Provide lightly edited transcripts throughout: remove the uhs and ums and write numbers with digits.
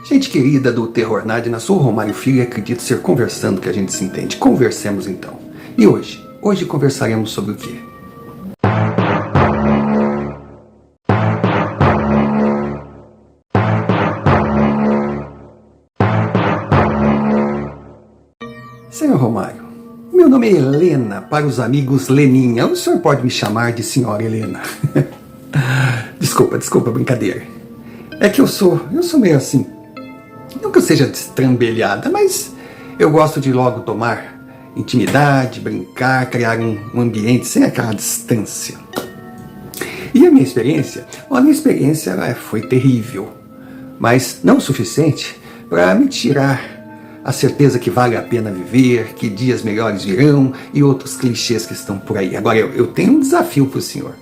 Gente querida do Terrornádia, sou o Romário Filho e acredito ser conversando que a gente se entende. Conversemos então. E hoje? Hoje conversaremos sobre o quê? Senhor Romário, meu nome é Helena, para os amigos Leninha. O senhor pode me chamar de senhora Helena. Desculpa, brincadeira. É que eu sou meio assim. Não que eu seja destrambelhada, mas eu gosto de logo tomar intimidade, brincar, criar um ambiente sem aquela distância. E a minha experiência? Bom, a minha experiência foi terrível, mas não o suficiente para me tirar a certeza que vale a pena viver, que dias melhores virão e outros clichês que estão por aí. Agora, eu tenho um desafio para o senhor.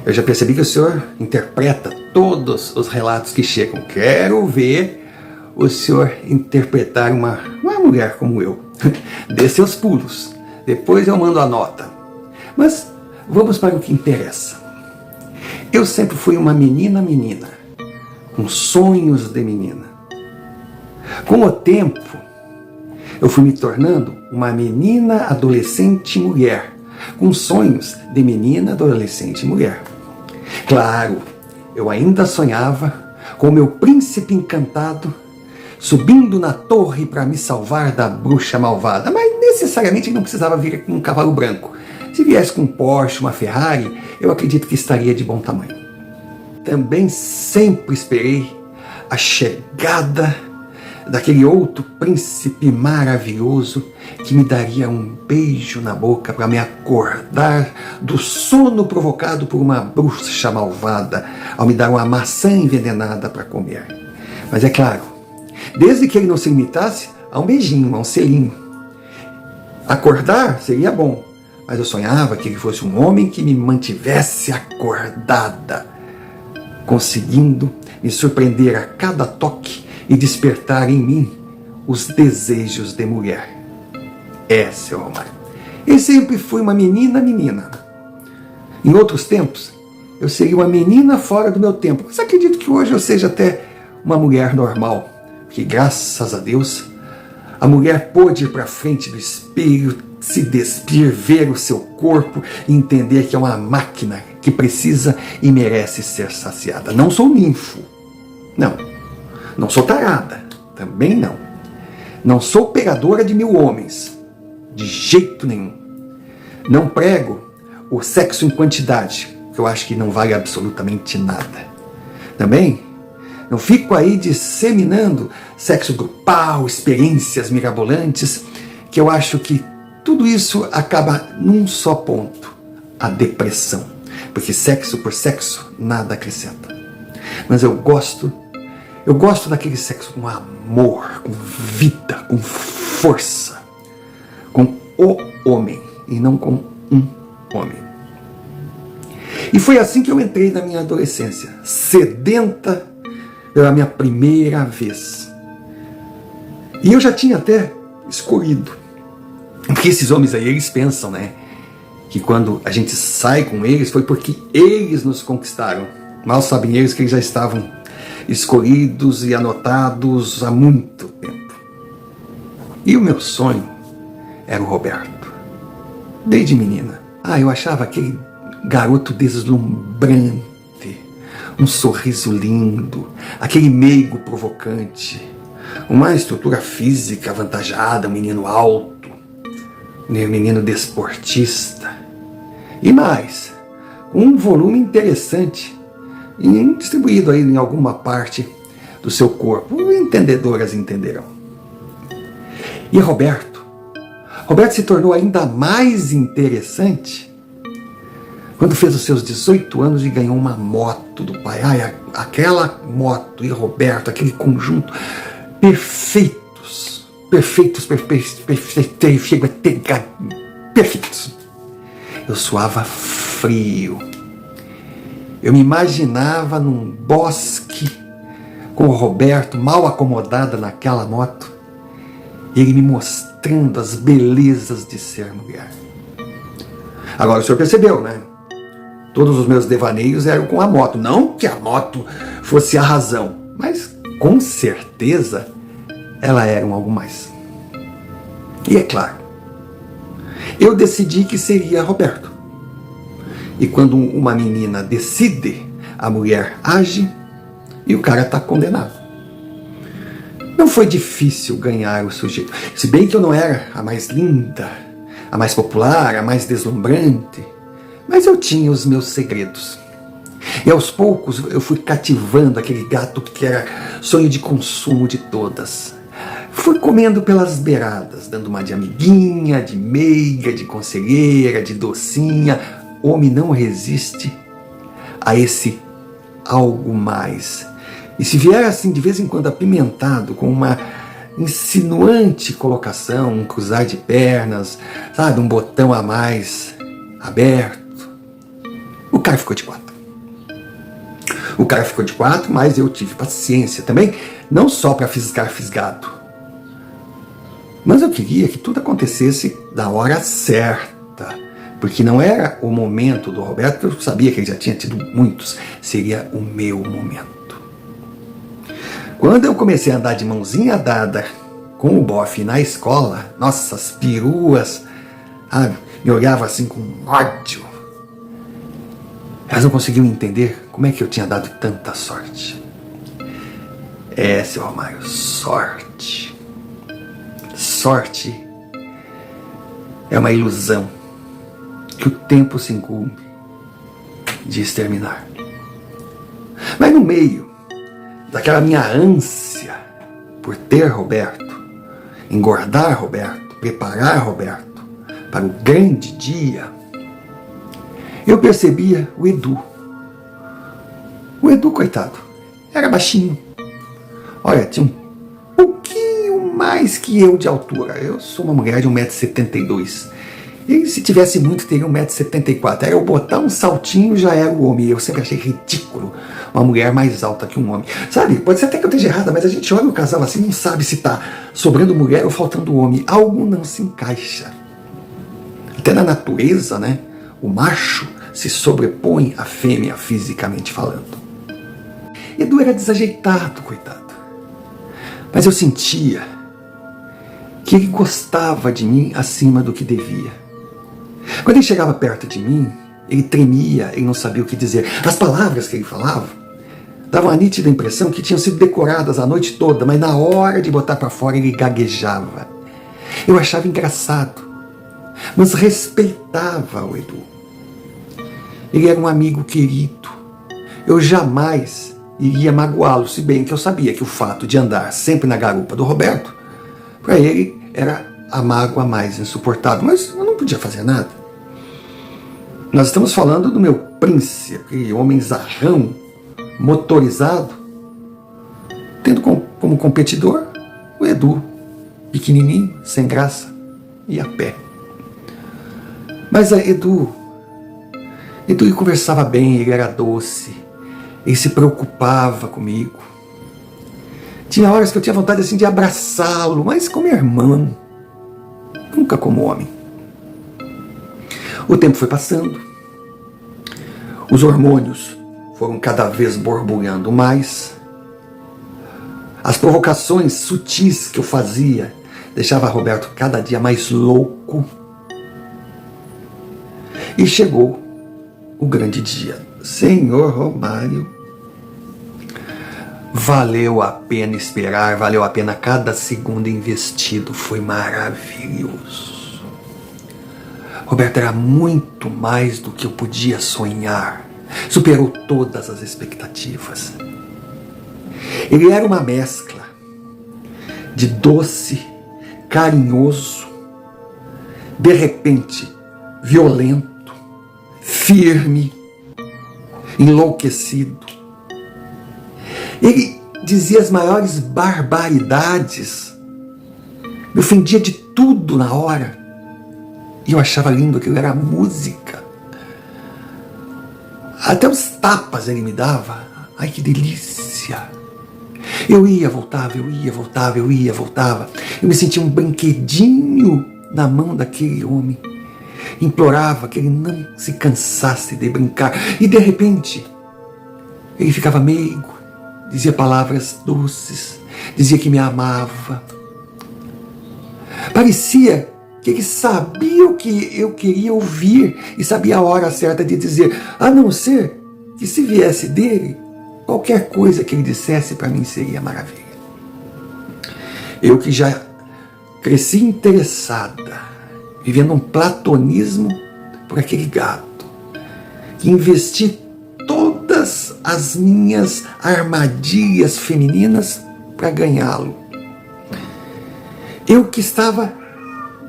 Eu já percebi que o senhor interpreta todos os relatos que chegam. Quero ver o senhor interpretar uma mulher como eu. Dê seus pulos. Depois eu mando a nota. Mas vamos para o que interessa. Eu sempre fui uma menina, com sonhos de menina. Com o tempo, eu fui me tornando uma menina, adolescente, mulher, com sonhos de menina, adolescente e mulher. Claro, eu ainda sonhava com o meu príncipe encantado subindo na torre para me salvar da bruxa malvada, mas necessariamente não precisava vir com um cavalo branco. Se viesse com um Porsche, uma Ferrari, eu acredito que estaria de bom tamanho. Também sempre esperei a chegada daquele outro príncipe maravilhoso que me daria um beijo na boca para me acordar do sono provocado por uma bruxa malvada ao me dar uma maçã envenenada para comer. Mas é claro, desde que ele não se limitasse a um beijinho, a um selinho. Acordar seria bom, mas eu sonhava que ele fosse um homem que me mantivesse acordada, conseguindo me surpreender a cada toque e despertar em mim os desejos de mulher. Seu Romário, eu sempre fui uma menina. Em outros tempos, eu seria uma menina fora do meu tempo, mas acredito que hoje eu seja até uma mulher normal, porque graças a Deus, a mulher pôde ir para frente do espelho, se despir, ver o seu corpo e entender que é uma máquina que precisa e merece ser saciada. Não sou ninfo, não sou tarada, também não. Não sou pegadora de 1000 homens, de jeito nenhum. Não prego o sexo em quantidade, que eu acho que não vale absolutamente nada. Também não fico aí disseminando sexo grupal, experiências mirabolantes, que eu acho que tudo isso acaba num só ponto: a depressão. Porque sexo por sexo nada acrescenta. Mas eu gosto daquele sexo com amor, com vida, com força, com o homem e não com um homem. E foi assim que eu entrei na minha adolescência, sedenta pela minha primeira vez. E eu já tinha até escolhido, porque esses homens aí, eles pensam, que quando a gente sai com eles foi porque eles nos conquistaram. Mal sabem eles que eles já estavam escolhidos e anotados há muito tempo. E o meu sonho era o Roberto. Desde menina. Eu achava aquele garoto deslumbrante, um sorriso lindo, aquele meigo provocante, uma estrutura física avantajada, um menino alto, um menino desportista, e mais, um volume interessante, distribuído aí em alguma parte do seu corpo. Entendedoras entenderão. E Roberto se tornou ainda mais interessante quando fez os seus 18 anos e ganhou uma moto do pai. Aquela moto e Roberto, aquele conjunto perfeitos. Eu suava frio. Eu me imaginava num bosque com o Roberto mal acomodada naquela moto, e ele me mostrando as belezas de ser mulher. Agora o senhor percebeu, Todos os meus devaneios eram com a moto. Não que a moto fosse a razão, mas com certeza ela era um algo mais. E é claro, eu decidi que seria Roberto. E quando uma menina decide, a mulher age e o cara está condenado. Não foi difícil ganhar o sujeito. Se bem que eu não era a mais linda, a mais popular, a mais deslumbrante, mas eu tinha os meus segredos. E aos poucos eu fui cativando aquele gato que era sonho de consumo de todas. Fui comendo pelas beiradas, dando uma de amiguinha, de meiga, de conselheira, de docinha. O homem não resiste a esse algo mais. E se vier assim de vez em quando apimentado, com uma insinuante colocação, um cruzar de pernas, sabe, um botão a mais aberto, o cara ficou de quatro. O cara ficou de quatro, mas eu tive paciência também, não só para fisgar fisgado, mas eu queria que tudo acontecesse da hora certa, porque não era o momento do Roberto, eu sabia que ele já tinha tido muitos, seria o meu momento. Quando eu comecei a andar de mãozinha dada com o bofe na escola, nossas peruas, sabe, me olhavam assim com ódio. Elas não conseguiam entender como é que eu tinha dado tanta sorte. Seu Romário, sorte. Sorte é uma ilusão que o tempo se incumbe de exterminar. Mas no meio daquela minha ânsia por ter Roberto, engordar Roberto, preparar Roberto para o grande dia, eu percebia o Edu. O Edu, coitado, era baixinho. Olha, tinha um pouquinho mais que eu de altura. Eu sou uma mulher de 1,72 m. E se tivesse muito, teria 1,74 m. Era eu botar um saltinho, já era o homem. Eu sempre achei ridículo uma mulher mais alta que um homem. Sabe, pode ser até que eu esteja errada, mas a gente olha o casal assim, não sabe se está sobrando mulher ou faltando homem. Algo não se encaixa. Até na natureza, né? O macho se sobrepõe à fêmea, fisicamente falando. Edu era desajeitado, coitado. Mas eu sentia que ele gostava de mim acima do que devia. Quando ele chegava perto de mim, ele tremia, ele não sabia o que dizer. As palavras que ele falava davam a nítida impressão que tinham sido decoradas a noite toda, mas na hora de botar para fora ele gaguejava. Eu achava engraçado, mas respeitava o Edu. Ele era um amigo querido. Eu jamais iria magoá-lo, se bem que eu sabia que o fato de andar sempre na garupa do Roberto, para ele era a mágoa mais insuportável. Mas eu não podia fazer nada. Nós estamos falando do meu príncipe, homem zarrão, motorizado, tendo como competidor o Edu, pequenininho, sem graça e a pé. Mas Edu ele conversava bem, ele era doce, ele se preocupava comigo. Tinha horas que eu tinha vontade assim de abraçá-lo, mas como irmão, nunca como homem. O tempo foi passando, os hormônios foram cada vez borbulhando mais, as provocações sutis que eu fazia deixava Roberto cada dia mais louco. E chegou o grande dia. Senhor Romário, valeu a pena esperar, valeu a pena cada segundo investido, foi maravilhoso. Roberto era muito mais do que eu podia sonhar, superou todas as expectativas. Ele era uma mescla de doce, carinhoso, de repente violento, firme, enlouquecido. Ele dizia as maiores barbaridades, me ofendia de tudo na hora, e eu achava lindo, aquilo era música. Até os tapas ele me dava, ai que delícia. Eu ia, voltava, eu ia, voltava, eu ia, voltava. Eu me sentia um brinquedinho na mão daquele homem. Implorava que ele não se cansasse de brincar. E de repente, ele ficava meigo, dizia palavras doces, dizia que me amava. Parecia que ele sabia o que eu queria ouvir e sabia a hora certa de dizer, a não ser que se viesse dele, qualquer coisa que ele dissesse para mim seria maravilha. Eu que já cresci interessada, vivendo um platonismo por aquele gato, que investi todas as minhas armadilhas femininas para ganhá-lo. Eu que estava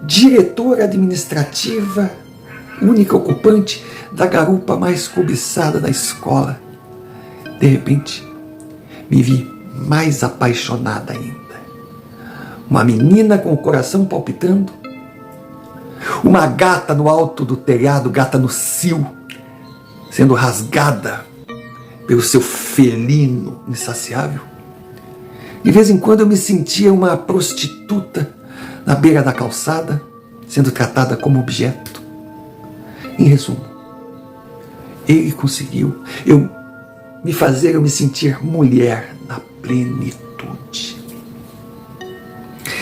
diretora administrativa, única ocupante da garupa mais cobiçada da escola, de repente me vi mais apaixonada ainda. Uma menina com o coração palpitando, uma gata no alto do telhado, gata no cio, sendo rasgada pelo seu felino insaciável. De vez em quando eu me sentia uma prostituta na beira da calçada, sendo tratada como objeto. Em resumo, ele conseguiu me fazer me sentir mulher na plenitude.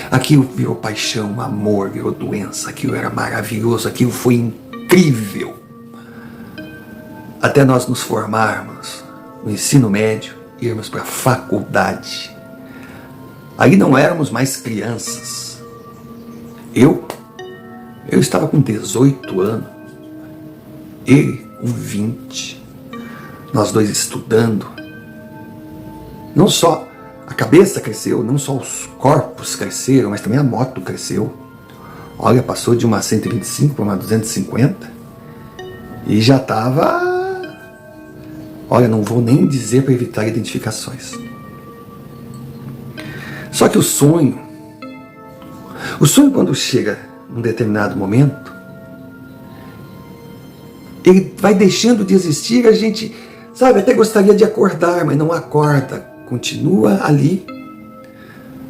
Aquilo virou paixão, amor, virou doença, aquilo era maravilhoso, aquilo foi incrível. Até nós nos formarmos no ensino médio, irmos para a faculdade. Aí não éramos mais crianças. Eu estava com 18 anos, ele com 20. Nós dois estudando. Não só a cabeça cresceu, não só os corpos cresceram, mas também a moto cresceu. Olha, passou de uma 125 para uma 250 e já estava... Olha, não vou nem dizer para evitar identificações. Só que o sonho quando chega num determinado momento, ele vai deixando de existir, a gente, sabe, até gostaria de acordar, mas não acorda, continua ali.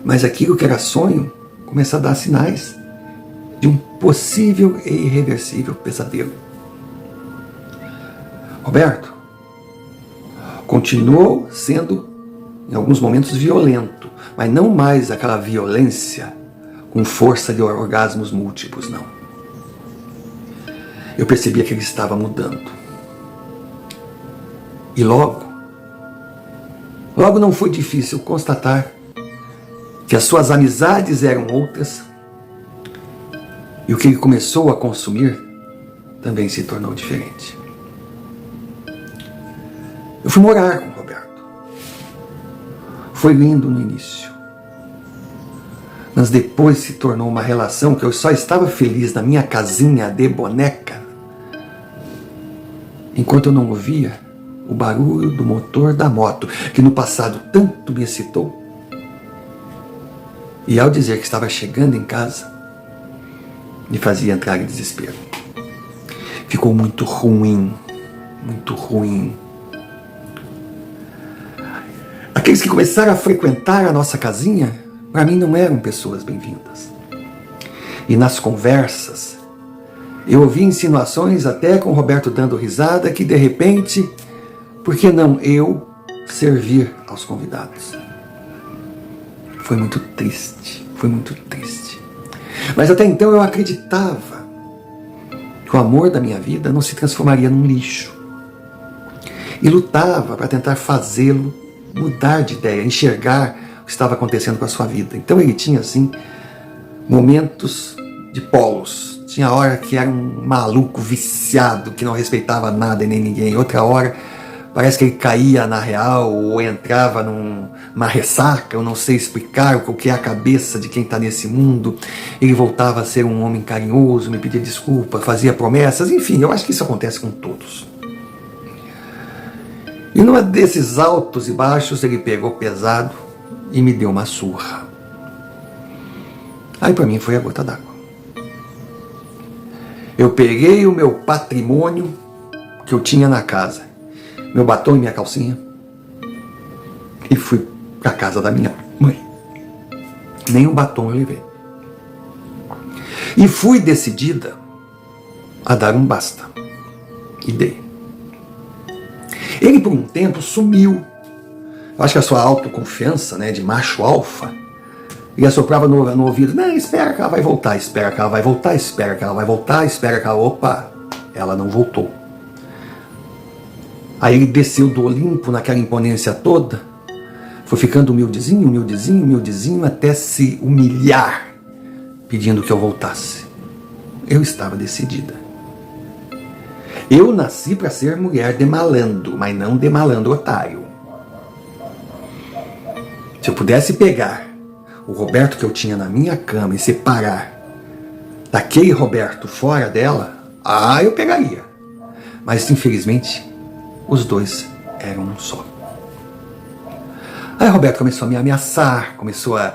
Mas aquilo que era sonho começa a dar sinais de um possível e irreversível pesadelo. Roberto continuou sendo, em alguns momentos, violento, mas não mais aquela violência com força de orgasmos múltiplos, não. Eu percebia que ele estava mudando. E logo não foi difícil constatar que as suas amizades eram outras e o que ele começou a consumir também se tornou diferente. Eu fui morar com o Roberto. Foi lindo no início. Mas depois se tornou uma relação que eu só estava feliz na minha casinha de boneca, enquanto eu não ouvia o barulho do motor da moto, que no passado tanto me excitou. E ao dizer que estava chegando em casa, me fazia entrar em desespero. Ficou muito ruim, muito ruim. Aqueles que começaram a frequentar a nossa casinha, para mim não eram pessoas bem-vindas. E nas conversas, eu ouvi insinuações até com o Roberto dando risada que de repente, por que não eu servir aos convidados? Foi muito triste, foi muito triste. Mas até então eu acreditava que o amor da minha vida não se transformaria num lixo. E lutava para tentar fazê-lo mudar de ideia, enxergar o que estava acontecendo com a sua vida. Então ele tinha assim momentos de polos. Tinha hora que era um maluco viciado, que não respeitava nada e nem ninguém. Outra hora parece que ele caía na real ou entrava numa ressaca, eu não sei explicar o que é a cabeça de quem está nesse mundo. Ele voltava a ser um homem carinhoso, me pedia desculpa, fazia promessas, enfim, eu acho que isso acontece com todos. E numa desses altos e baixos ele pegou pesado e me deu uma surra. Aí para mim foi a gota d'água. Eu peguei o meu patrimônio que eu tinha na casa, meu batom e minha calcinha, e fui para a casa da minha mãe. Nem o batom eu levei. E fui decidida a dar um basta. E dei. Ele por um tempo sumiu. acho que a sua autoconfiança, né, de macho alfa, e assoprava no ouvido, não, espera que ela vai voltar, espera que ela vai voltar, espera que ela vai voltar, espera que ela... Opa, ela não voltou. Aí ele desceu do Olimpo naquela imponência toda, foi ficando humildezinho, humildezinho, humildezinho, até se humilhar, pedindo que eu voltasse. Eu estava decidida. Eu nasci para ser mulher de malandro, mas não de malandro otário. Se eu pudesse pegar o Roberto que eu tinha na minha cama e separar daquele Roberto fora dela, eu pegaria. Mas, infelizmente, os dois eram um só. Aí o Roberto começou a me ameaçar, começou a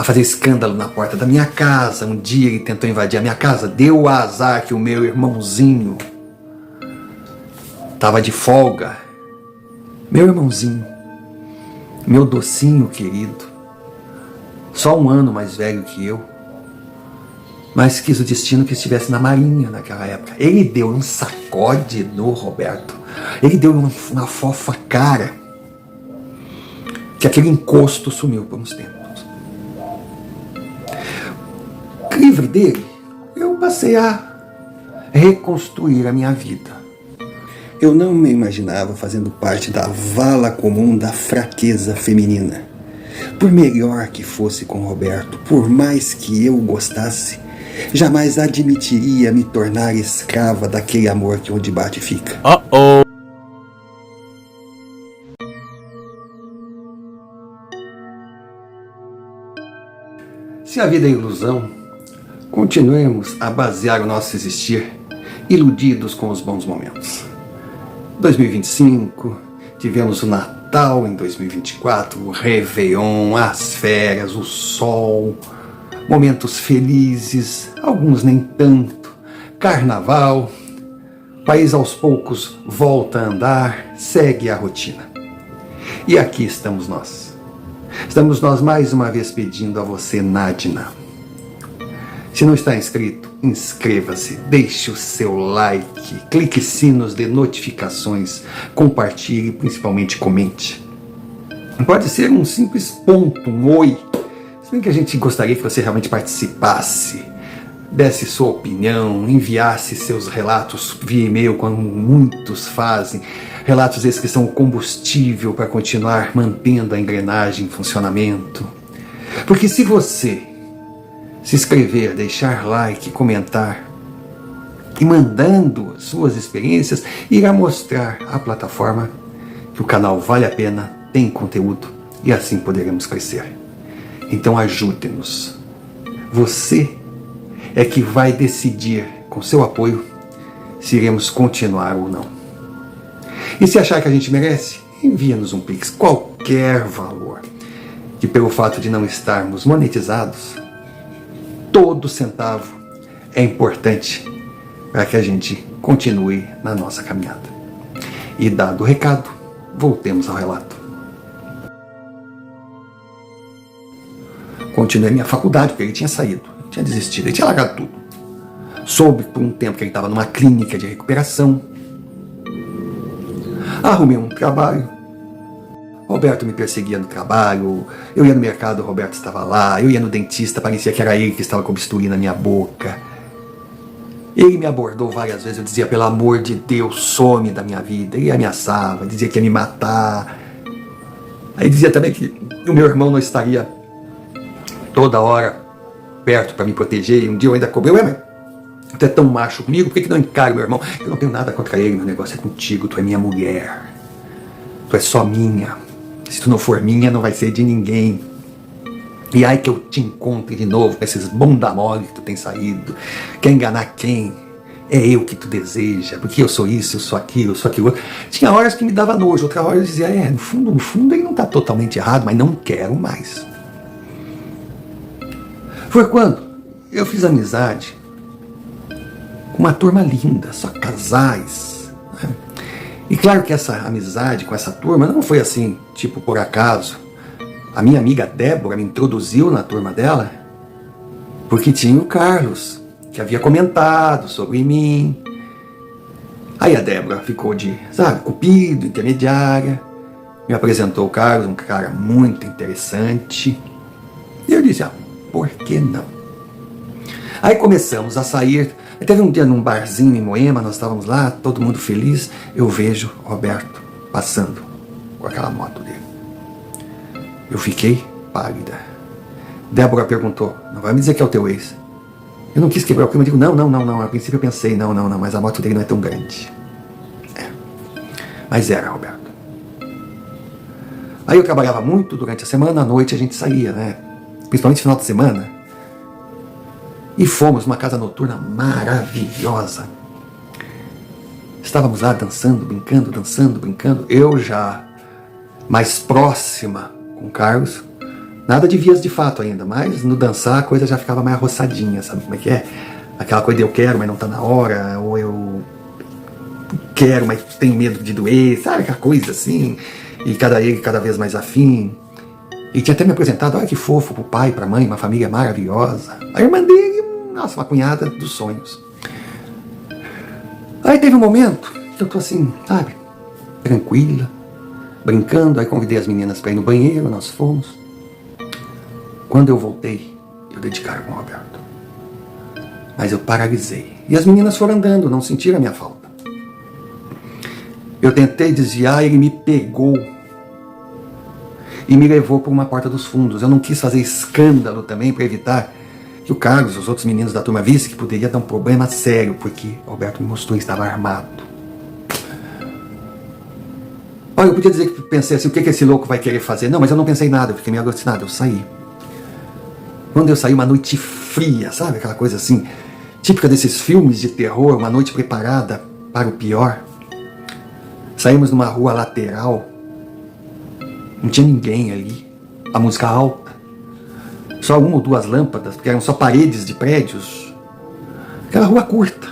fazer escândalo na porta da minha casa. Um dia ele tentou invadir a minha casa, deu o azar que o meu irmãozinho estava de folga. Meu irmãozinho, meu docinho querido, só 1 ano mais velho que eu, mas quis o destino que estivesse na marinha naquela época. Ele deu um sacode no Roberto, ele deu uma fofa cara, que aquele encosto sumiu por uns tempos. Livre dele, eu passei a reconstruir a minha vida. Eu não me imaginava fazendo parte da vala comum da fraqueza feminina. Por melhor que fosse com Roberto, por mais que eu gostasse, jamais admitiria me tornar escrava daquele amor que onde bate fica. Se a vida é ilusão, continuemos a basear o nosso existir iludidos com os bons momentos. 2025, tivemos o Natal em 2024, o Réveillon, as férias, o sol, momentos felizes, alguns nem tanto, Carnaval, o país aos poucos volta a andar, segue a rotina. E aqui estamos nós. Estamos nós mais uma vez pedindo a você, Nadina. Se não está inscrito, inscreva-se, deixe o seu like, clique sinos de notificações, compartilhe e principalmente comente. Pode ser um simples ponto, um oi. Se bem que a gente gostaria que você realmente participasse, desse sua opinião, enviasse seus relatos via e-mail, como muitos fazem. Relatos esses que são o combustível para continuar mantendo a engrenagem em funcionamento. Porque se você se inscrever, deixar like, comentar e mandando suas experiências, irá mostrar à plataforma que o canal vale a pena, tem conteúdo e assim poderemos crescer. Então ajude-nos. Você é que vai decidir com seu apoio se iremos continuar ou não. E se achar que a gente merece, envia-nos um Pix, qualquer valor, que pelo fato de não estarmos monetizados, todo centavo é importante para que a gente continue na nossa caminhada. E dado o recado, voltemos ao relato. Continuei minha faculdade, porque ele tinha saído, ele tinha desistido, ele tinha largado tudo. Soube por um tempo que ele estava numa clínica de recuperação. Arrumei um trabalho. Roberto me perseguia no trabalho, eu ia no mercado, o Roberto estava lá, eu ia no dentista, parecia que era ele que estava com bisturi na minha boca. Ele me abordou várias vezes, eu dizia, pelo amor de Deus, some da minha vida. Ele ameaçava, dizia que ia me matar. Aí dizia também que o meu irmão não estaria toda hora perto para me proteger, e um dia eu ainda cobrei, mas tu é tão macho comigo, por que não encara o meu irmão? Eu não tenho nada contra ele, meu negócio é contigo, tu é minha mulher, tu é só minha. Se tu não for minha, não vai ser de ninguém. E aí que eu te encontre de novo com esses bunda mole que tu tem saído. Quer enganar quem? É eu que tu deseja, porque eu sou isso, eu sou aquilo, eu sou aquilo outro. Tinha horas que me dava nojo, outra hora eu dizia, no fundo ele não está totalmente errado, mas não quero mais. Foi quando eu fiz amizade com uma turma linda, só casais, né? E claro que essa amizade com essa turma não foi assim, tipo por acaso. A minha amiga Débora me introduziu na turma dela porque tinha o Carlos, que havia comentado sobre mim. Aí a Débora ficou de, cupido, intermediária. Me apresentou o Carlos, um cara muito interessante. E eu disse, por que não? Aí começamos a sair. Teve um dia num barzinho em Moema, nós estávamos lá, todo mundo feliz. Eu vejo Roberto passando com aquela moto dele. Eu fiquei pálida. Débora perguntou, não vai me dizer que é o teu ex? Eu não quis quebrar o clima, eu digo, não. A princípio eu pensei, não, mas a moto dele não é tão grande. Mas era, Roberto. Aí eu trabalhava muito durante a semana, à noite a gente saía, né? Principalmente no final de semana. E fomos numa casa noturna maravilhosa. Estávamos lá dançando, brincando. Eu já mais próxima com o Carlos. Nada de vias de fato ainda, mas no dançar a coisa já ficava mais arroçadinha, sabe como é que é? Aquela coisa de eu quero, mas não tá na hora, ou eu quero, mas tenho medo de doer, sabe? Aquela coisa assim. E cada vez mais afim. E tinha até me apresentado, olha que fofo, pro pai, pra mãe, uma família maravilhosa. A irmã dele, nossa, uma cunhada dos sonhos. Aí teve um momento que eu tô assim, sabe, tranquila, brincando. Aí convidei as meninas pra ir no banheiro, nós fomos. Quando eu voltei, eu dei de cara com o Roberto. Mas eu paralisei. E as meninas foram andando, não sentiram a minha falta. Eu tentei desviar, ele me pegou e me levou por uma porta dos fundos. Eu não quis fazer escândalo também para evitar que o Carlos, os outros meninos da turma vissem que poderia dar um problema sério, porque o Roberto me mostrou que estava armado. Olha, eu podia dizer que pensei assim, o que esse louco vai querer fazer? Não, mas eu não pensei nada, eu fiquei meio alucinado, eu saí. Quando eu saí, uma noite fria, sabe? Aquela coisa assim, típica desses filmes de terror, uma noite preparada para o pior. Saímos numa rua lateral, não tinha ninguém ali, a música alta, só uma ou duas lâmpadas, porque eram só paredes de prédios, aquela rua curta.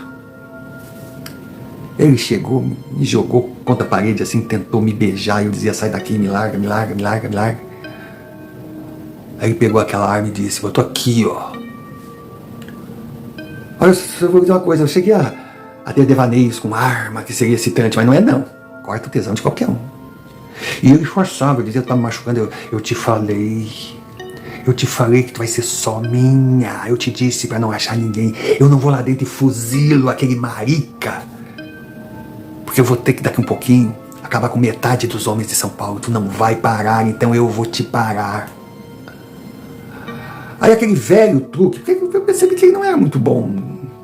Ele chegou, me jogou contra a parede assim, tentou me beijar, eu dizia, sai daqui, me larga. Aí ele pegou aquela arma e disse, eu tô aqui, ó. Olha, eu vou dizer uma coisa, eu cheguei a ter devaneios com arma, que seria excitante, mas não é não. Corta o tesão de qualquer um. E ele forçava, eu dizia, tá me machucando, eu te falei que tu vai ser só minha. Eu te disse pra não achar ninguém. Eu não vou lá dentro e fuzilo aquele marica. Porque eu vou ter que daqui um pouquinho acabar com metade dos homens de São Paulo. Tu não vai parar, então eu vou te parar. Aí aquele velho truque, porque eu percebi que ele não era muito bom,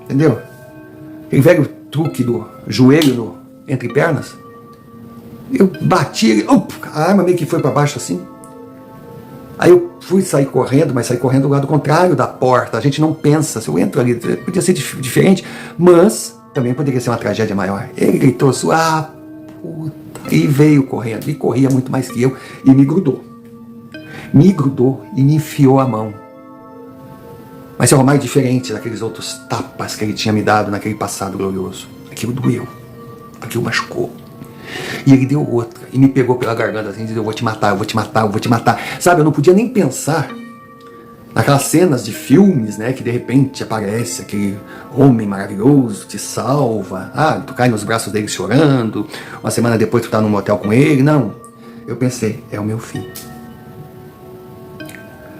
entendeu? Aquele velho truque do joelho entre pernas. Eu bati ele, a arma meio que foi para baixo assim. Aí eu fui sair correndo, mas saí correndo do lado contrário da porta. A gente não pensa, se eu entro ali, podia ser diferente, mas também poderia ser uma tragédia maior. Ele gritou, puta, e veio correndo, e corria muito mais que eu, e me grudou. Me grudou e me enfiou a mão. Mas é mais diferente daqueles outros tapas que ele tinha me dado naquele passado glorioso. Aquilo doeu, aquilo machucou. E ele deu outra, e me pegou pela garganta assim, e disse, eu vou te matar. Sabe, eu não podia nem pensar naquelas cenas de filmes, né, que de repente aparece aquele homem maravilhoso, te salva, tu cai nos braços dele chorando, uma semana depois tu tá num motel com ele. Não, eu pensei, é o meu fim.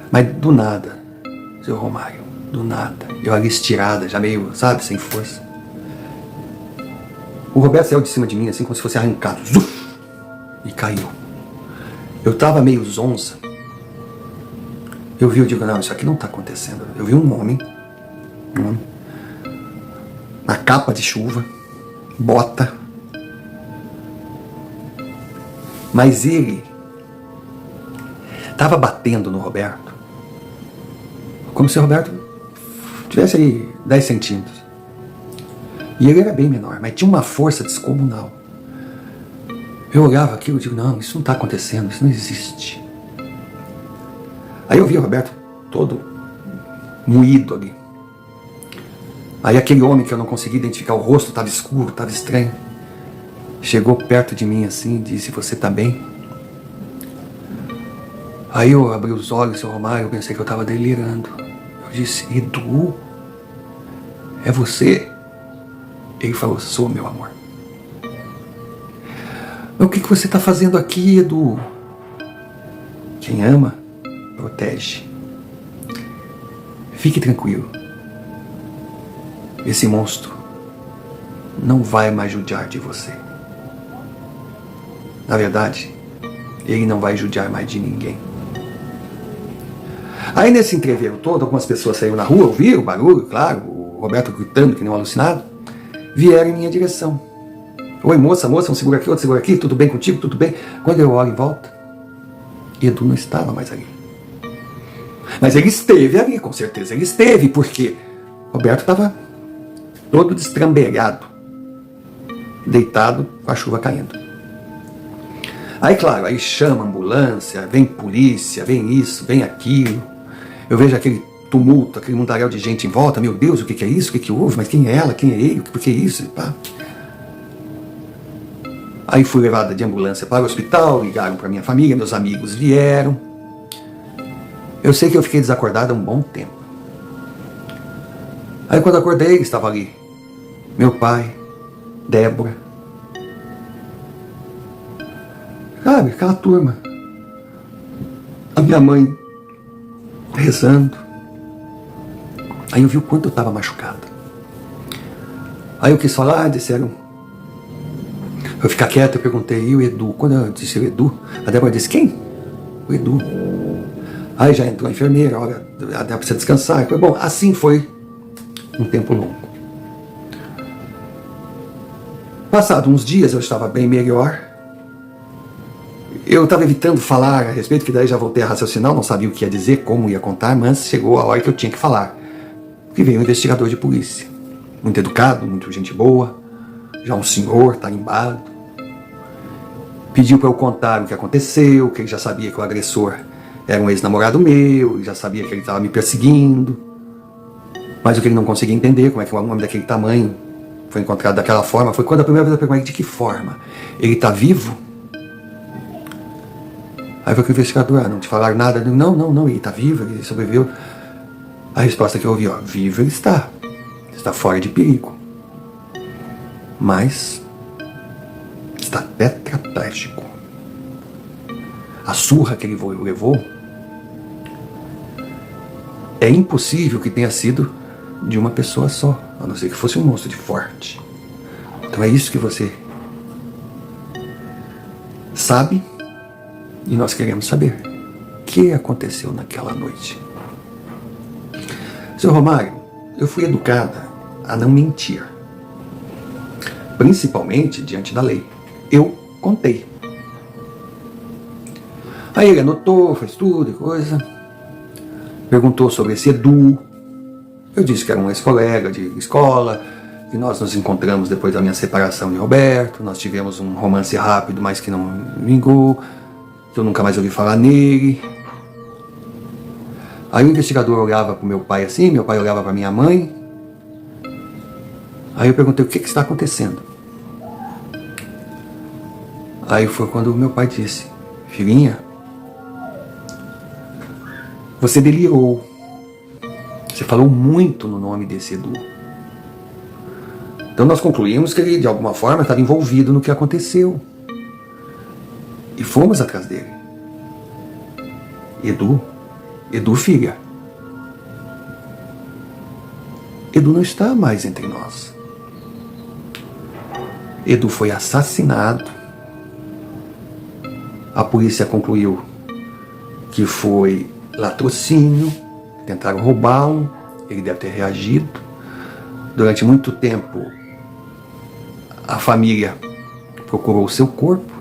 Mas do nada, seu Romário, do nada, eu ali estirada, já meio, sabe, sem força. O Roberto saiu de cima de mim, assim, como se fosse arrancado. Zuf! E caiu. Eu tava meio zonza. Eu digo, não, isso aqui não tá acontecendo. Eu vi um homem, na capa de chuva, bota. Mas ele tava batendo no Roberto, como se o Roberto tivesse aí 10 centímetros. E ele era bem menor, mas tinha uma força descomunal. Eu olhava aquilo e digo, não, isso não está acontecendo, isso não existe. Aí eu vi o Roberto todo moído ali. Aí aquele homem que eu não conseguia identificar o rosto, estava escuro, estava estranho, chegou perto de mim assim e disse, você está bem? Aí eu abri os olhos, seu Romário, eu pensei que eu estava delirando. Eu disse, Edu, é você? Ele falou, sou, meu amor. O que você está fazendo aqui, Edu? Quem ama, protege. Fique tranquilo. Esse monstro não vai mais judiar de você. Na verdade, ele não vai judiar mais de ninguém. Aí nesse entreveiro todo, algumas pessoas saíram na rua, ouviram o barulho, claro, o Roberto gritando que nem um alucinado, vieram em minha direção. Oi, moça, um segura aqui, outro segura aqui, tudo bem contigo, tudo bem? Quando eu olho em volta, Edu não estava mais ali. Mas ele esteve ali, com certeza ele esteve, porque Roberto estava todo destrambelhado, deitado com a chuva caindo. Aí, claro, aí chama a ambulância, vem polícia, vem isso, vem aquilo. Eu vejo aquele tumulto, aquele mundaréu de gente em volta. Meu Deus, o que é isso? O que houve? Mas quem é ela? Quem é ele? Por que isso? Pá. Aí fui levada de ambulância para o hospital, ligaram para minha família, meus amigos vieram. Eu sei que eu fiquei desacordada um bom tempo. Aí quando acordei, estava ali meu pai, Débora, sabe, aquela turma. A minha mãe rezando. Aí eu vi o quanto eu estava machucada. Aí eu quis falar, disseram. Eu ficar quieto, eu perguntei, e o Edu? Quando eu disse o Edu, a Débora disse, quem? O Edu. Aí já entrou a enfermeira, olha, a Débora precisa descansar. Bom, assim foi um tempo longo. Passado uns dias eu estava bem melhor. Eu estava evitando falar a respeito, que daí já voltei a raciocinar, não sabia o que ia dizer, como ia contar, mas chegou a hora que eu tinha que falar. Que veio um investigador de polícia. Muito educado, muito gente boa, já um senhor, tarimbado. Pediu para eu contar o que aconteceu, que ele já sabia que o agressor era um ex-namorado meu, já sabia que ele estava me perseguindo. Mas o que ele não conseguia entender, como é que um homem daquele tamanho foi encontrado daquela forma, foi quando a primeira vez eu perguntei de que forma. Ele está vivo? Aí foi que o investigador, não te falaram nada? Não, ele está vivo, ele sobreviveu. A resposta que eu ouvi, vivo ele está fora de perigo. Mas está tetraplégico. A surra que ele levou, é impossível que tenha sido de uma pessoa só, a não ser que fosse um monstro de forte. Então é isso que você sabe e nós queremos saber. O que aconteceu naquela noite? Seu Romário, eu fui educada a não mentir. Principalmente diante da lei. Eu contei. Aí ele anotou, fez tudo e coisa. Perguntou sobre esse Edu. Eu disse que era um ex-colega de escola, que nós nos encontramos depois da minha separação de Roberto. Nós tivemos um romance rápido, mas que não vingou. Que eu nunca mais ouvi falar nele. Aí o investigador olhava para o meu pai assim, meu pai olhava para minha mãe. Aí eu perguntei, o que está acontecendo? Aí foi quando o meu pai disse, filhinha, você delirou. Você falou muito no nome desse Edu. Então nós concluímos que ele, de alguma forma, estava envolvido no que aconteceu. E fomos atrás dele. Edu, filha. Edu não está mais entre nós. Edu foi assassinado. A polícia concluiu que foi latrocínio, tentaram roubá-lo, ele deve ter reagido. Durante muito tempo, a família procurou o seu corpo.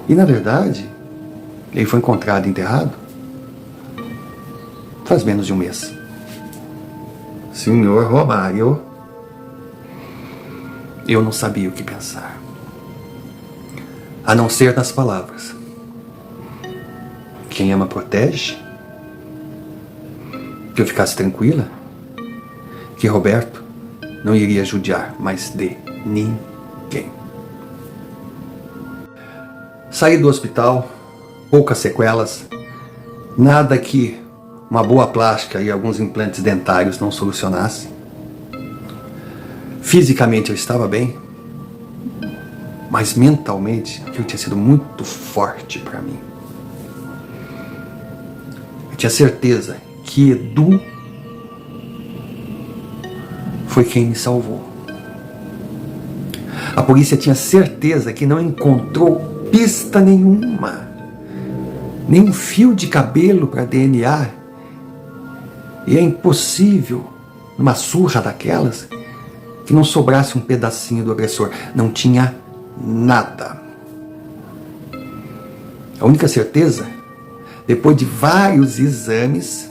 E, na verdade, ele foi encontrado e enterrado faz menos de um mês. Senhor Romário, eu não sabia o que pensar. A não ser nas palavras. Quem ama protege. Que eu ficasse tranquila. Que Roberto não iria judiar mais de ninguém. Saí do hospital, poucas sequelas, nada que uma boa plástica e alguns implantes dentários não solucionassem. Fisicamente eu estava bem, mas mentalmente aquilo tinha sido muito forte para mim. Eu tinha certeza que Edu foi quem me salvou. A polícia tinha certeza que não encontrou pista nenhuma, nem um fio de cabelo para DNA, e é impossível, numa surra daquelas, que não sobrasse um pedacinho do agressor. Não tinha nada. A única certeza, depois de vários exames,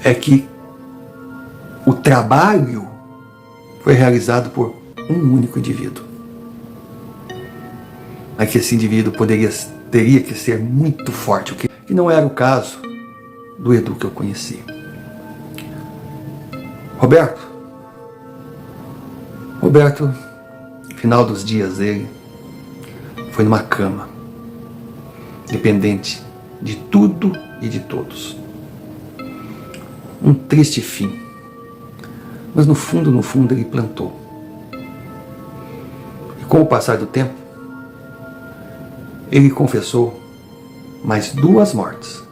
é que o trabalho foi realizado por um único indivíduo. Mas que esse indivíduo teria que ser muito forte, o que não era o caso do Edu que eu conheci. Roberto, no final dos dias dele, foi numa cama, dependente de tudo e de todos. Um triste fim. Mas no fundo ele plantou. E com o passar do tempo, ele confessou mais 2 mortes.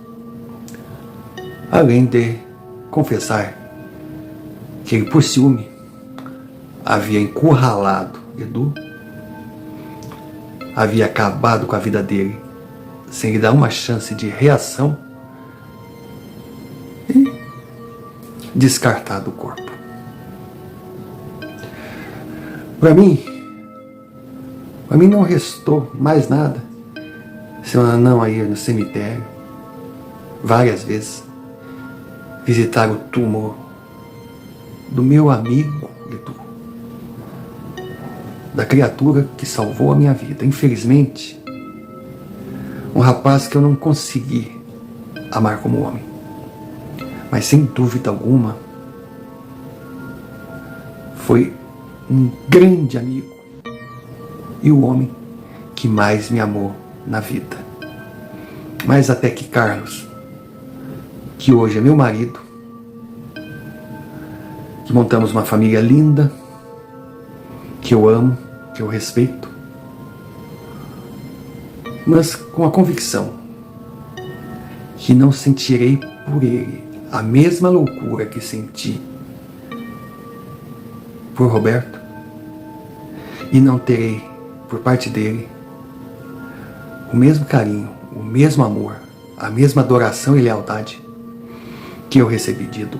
Além de confessar que ele, por ciúme, havia encurralado Edu, havia acabado com a vida dele, sem lhe dar uma chance de reação, e descartado o corpo. Para mim não restou mais nada, senão não ir no cemitério, várias vezes, visitar o túmulo do meu amigo Edu, da criatura que salvou a minha vida. Infelizmente, um rapaz que eu não consegui amar como homem, mas sem dúvida alguma, foi um grande amigo e o homem que mais me amou na vida. Mais até que Carlos, que hoje é meu marido, que montamos uma família linda, que eu amo, que eu respeito, mas com a convicção que não sentirei por ele a mesma loucura que senti por Roberto, e não terei por parte dele o mesmo carinho, o mesmo amor, a mesma adoração e lealdade que eu recebi de Edu.